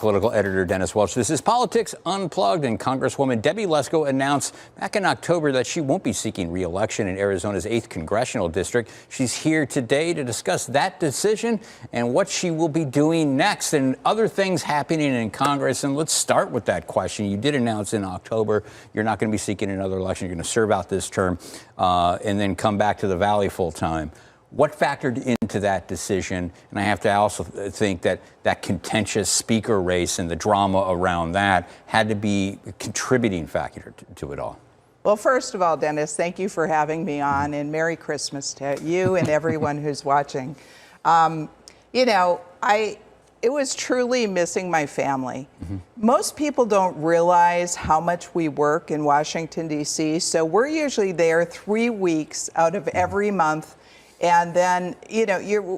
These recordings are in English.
Political editor Dennis Welch. This is Politics Unplugged, and Congresswoman Debbie Lesko announced back in October that she won't be seeking re-election in Arizona's 8th congressional district. She's here today to discuss that decision and what she will be doing next and other things happening in Congress. And let's start with that question. You did announce in October you're not going to be seeking another election. You're going to serve out this term and then come back to the Valley full time. What factored into that decision? And I have to also think that that contentious speaker race and the drama around that had to be a contributing factor to it all. Well, first of all, Dennis, thank you for having me on, and Merry Christmas to you and everyone who's watching. It was truly missing my family. Most people don't realize how much we work in Washington, D.C., so we're usually there 3 weeks out of every month. And then,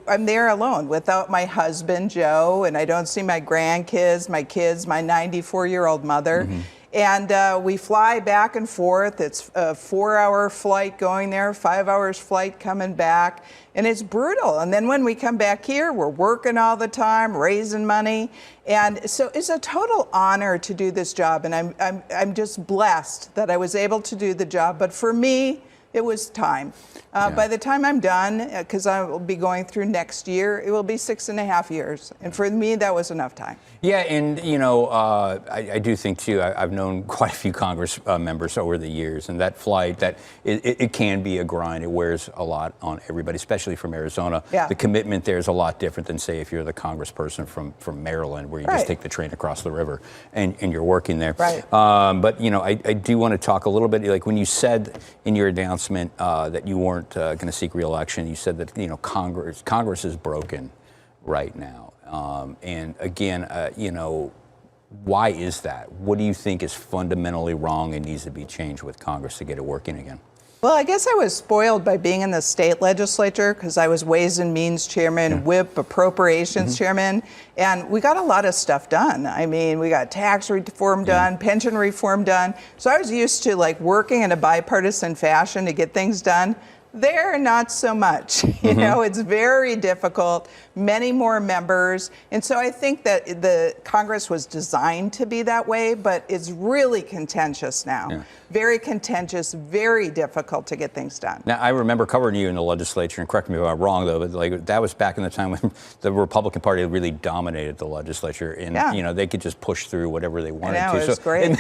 I'm there alone without my husband, Joe, and I don't see my grandkids, my kids, my 94-year-old mother. And we fly back and forth. It's a 4-hour flight going there, 5 hours flight coming back, and it's brutal. And then when we come back here, we're working all the time, raising money. And so it's a total honor to do this job, and I'm just blessed that I was able to do the job. But for me, it was time. By the time I'm done, because I will be going through next year, it will be 6.5 years. And for me, that was enough time. Yeah, and, I do think, too, I've known quite a few Congress members over the years, and that flight, it can be a grind. It wears a lot on everybody, especially from Arizona. Yeah. The commitment there is a lot different than, say, if you're the congressperson from Maryland, where you just take the train across the river and you're working there. Right. But, I do want to talk a little bit, like when you said in your announcement that you weren't going to seek re-election, you said that, Congress is broken right now. And again, why is that? What do you think is fundamentally wrong and needs to be changed with Congress to get it working again? Well, I guess I was spoiled by being in the state legislature because I was Ways and Means Chairman, Whip, Appropriations Chairman, and we got a lot of stuff done. I mean, we got tax reform done, pension reform done. So I was used to working in a bipartisan fashion to get things done. There, not so much. It's very difficult, many more members. And so I think that the Congress was designed to be that way, but it's really contentious now. Yeah. Very contentious, very difficult to get things done. Now, I remember covering you in the legislature, and correct me if I'm wrong, though, but that was back in the time when the Republican Party really dominated the legislature, and they could just push through whatever they wanted to. It was great.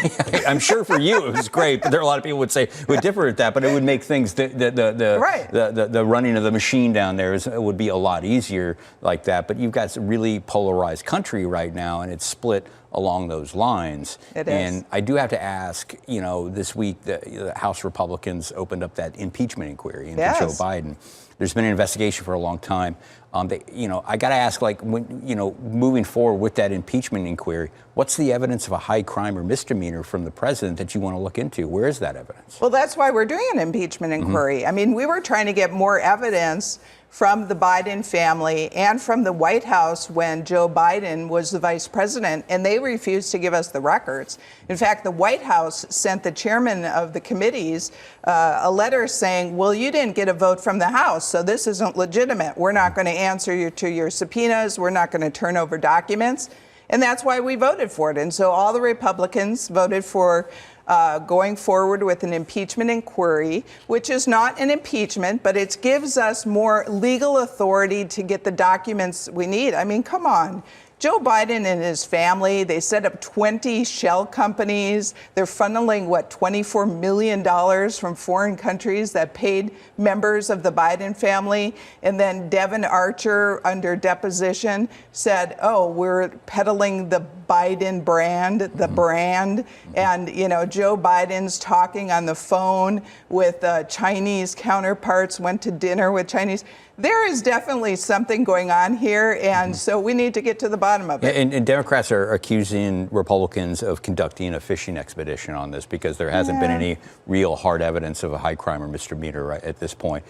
I'm sure for you it was great, but there are a lot of people would say would differ at that, but it would make things the running of the machine down there would be a lot easier like that. But you've got a really polarized country right now, and it's split along those lines. It is. And I do have to ask, this week the House Republicans opened up that impeachment inquiry into Joe Biden. There's been an investigation for a long time. I got to ask, moving forward with that impeachment inquiry, what's the evidence of a high crime or misdemeanor from the president that you want to look into? Where is that evidence? Well, that's why we're doing an impeachment inquiry. I mean, we were trying to get more evidence from the Biden family and from the White House when Joe Biden was the vice president, and they refused to give us the records. In fact, the White House sent the chairman of the committees a letter saying, well, you didn't get a vote from the House, so this isn't legitimate. We're not going to answer to your subpoenas. We're not going to turn over documents. And that's why we voted for it. And so all the Republicans voted for going forward with an impeachment inquiry, which is not an impeachment, but it gives us more legal authority to get the documents we need. I mean, come on. Joe Biden and his family, they set up 20 shell companies. They're funneling, $24 million from foreign countries that paid members of the Biden family. And then Devin Archer, under deposition, said, we're peddling the Biden brand, the brand. And, Joe Biden's talking on the phone with Chinese counterparts, went to dinner with Chinese. There is definitely something going on here, and so we need to get to the bottom of it. And Democrats are accusing Republicans of conducting a fishing expedition on this because there hasn't been any real hard evidence of a high crime or misdemeanor at this point.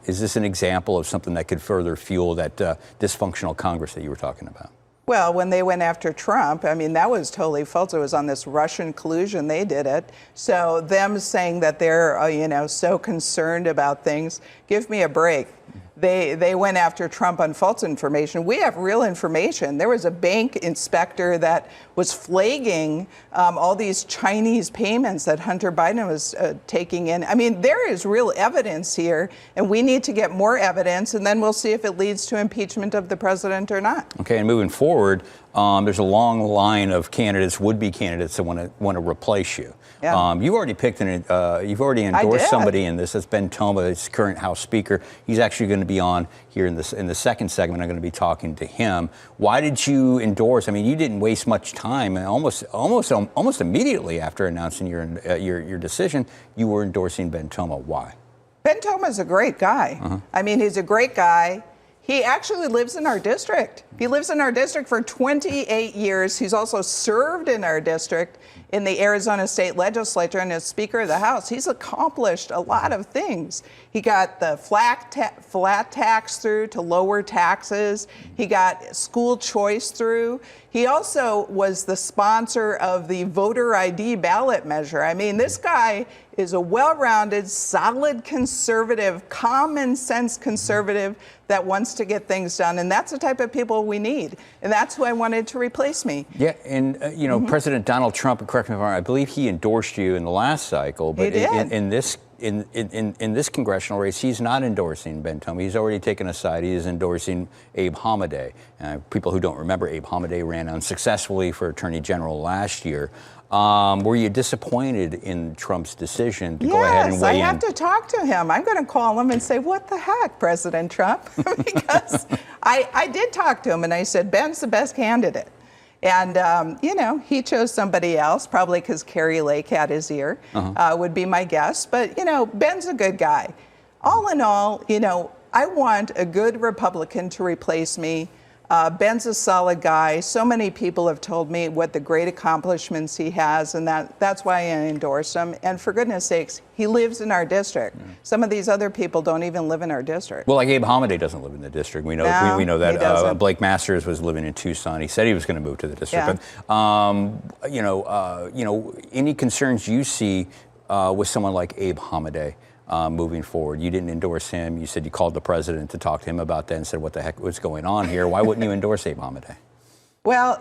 Is this an example of something that could further fuel that dysfunctional Congress that you were talking about? Well, when they went after Trump, I mean, that was totally false. It was on this Russian collusion. They did it. So them saying that they're, so concerned about things, give me a break. they went after Trump on false information. We have real information. There was a bank inspector that was flagging all these Chinese payments that Hunter Biden was taking in. I mean, there is real evidence here, and we need to get more evidence, and then we'll see if it leads to impeachment of the president or not. Okay, and moving forward, there's a long line of candidates, would-be candidates that want to replace you. Yeah. You've already picked you've already endorsed somebody in this. That's Ben Toma, his current House Speaker. He's actually going to be on here in the second segment. I'm going to be talking to him. Why did you endorse? I mean, you didn't waste much time, and almost immediately after announcing your decision, you were endorsing Ben Toma. Why? Ben Toma's a great guy. I mean, he's a great guy. He actually lives in our district. He lives in our district for 28 years. He's also served in our district in the Arizona State Legislature and as Speaker of the House. He's accomplished a lot of things. He got the flat tax through to lower taxes. He got school choice through. He also was the sponsor of the voter ID ballot measure. I mean, this guy is a well-rounded, solid conservative, common sense conservative that wants to get things done. And that's the type of people we need. And that's who I wanted to replace me. Yeah, and President Donald Trump, correct me if I'm wrong, I believe he endorsed you in the last cycle, but in this congressional race, he's not endorsing Ben Toma. He's already taken a side. He is endorsing Abe Hamadeh. People who don't remember, Abe Hamadeh ran unsuccessfully for Attorney General last year. Were you disappointed in Trump's decision to go ahead and weigh in? Yes, I have to talk to him. I'm going to call him and say, what the heck, President Trump? Because I did talk to him, and I said, Ben's the best candidate. And, he chose somebody else, probably because Carrie Lake had his ear, would be my guess. But, Ben's a good guy. All in all, I want a good Republican to replace me. Ben's a solid guy. So many people have told me what the great accomplishments he has, and that's why I endorse him. And for goodness sakes, he lives in our district. Some of these other people don't even live in our district. Well, like Abe Hamadeh doesn't live in the district. We know we know that. Blake Masters was living in Tucson. He said he was going to move to the district. Yeah. But any concerns you see with someone like Abe Hamadeh? Moving forward, you didn't endorse him. You said you called the president to talk to him about that and said, what the heck was going on here? Why wouldn't you endorse Abe Hamadeh? Well,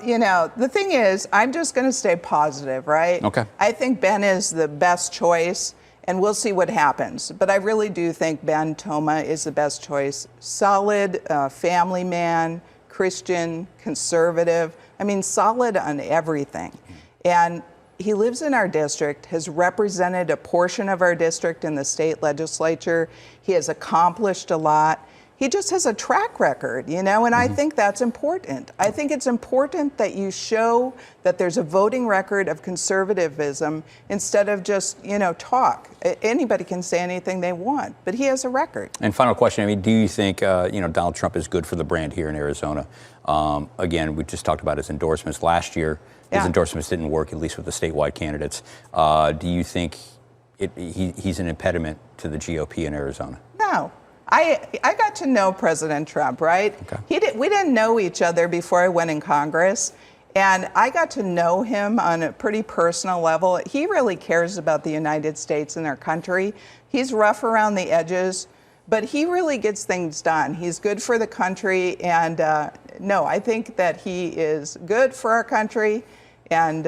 the thing is, I'm just going to stay positive, right? Okay. I think Ben is the best choice, and we'll see what happens. But I really do think Ben Toma is the best choice. Solid family man, Christian, conservative. I mean, solid on everything. And he lives in our district, has represented a portion of our district in the state legislature. He has accomplished a lot. He just has a track record, and I think that's important. I think it's important that you show that there's a voting record of conservatism instead of just, talk. Anybody can say anything they want, but he has a record. And final question, do you think, Donald Trump is good for the brand here in Arizona? Again, we just talked about his endorsements last year. His endorsements didn't work, at least with the statewide candidates. Do you think he's an impediment to the GOP in Arizona? No. I got to know President Trump, right? Okay. We didn't know each other before I went in Congress, and I got to know him on a pretty personal level. He really cares about the United States and our country. He's rough around the edges, but he really gets things done. He's good for the country, and no, I think that he is good for our country, and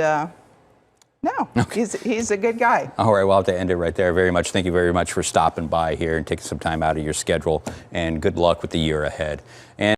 he's a good guy. All right, we'll have to end it right there. Thank you very much for stopping by here and taking some time out of your schedule, and good luck with the year ahead. And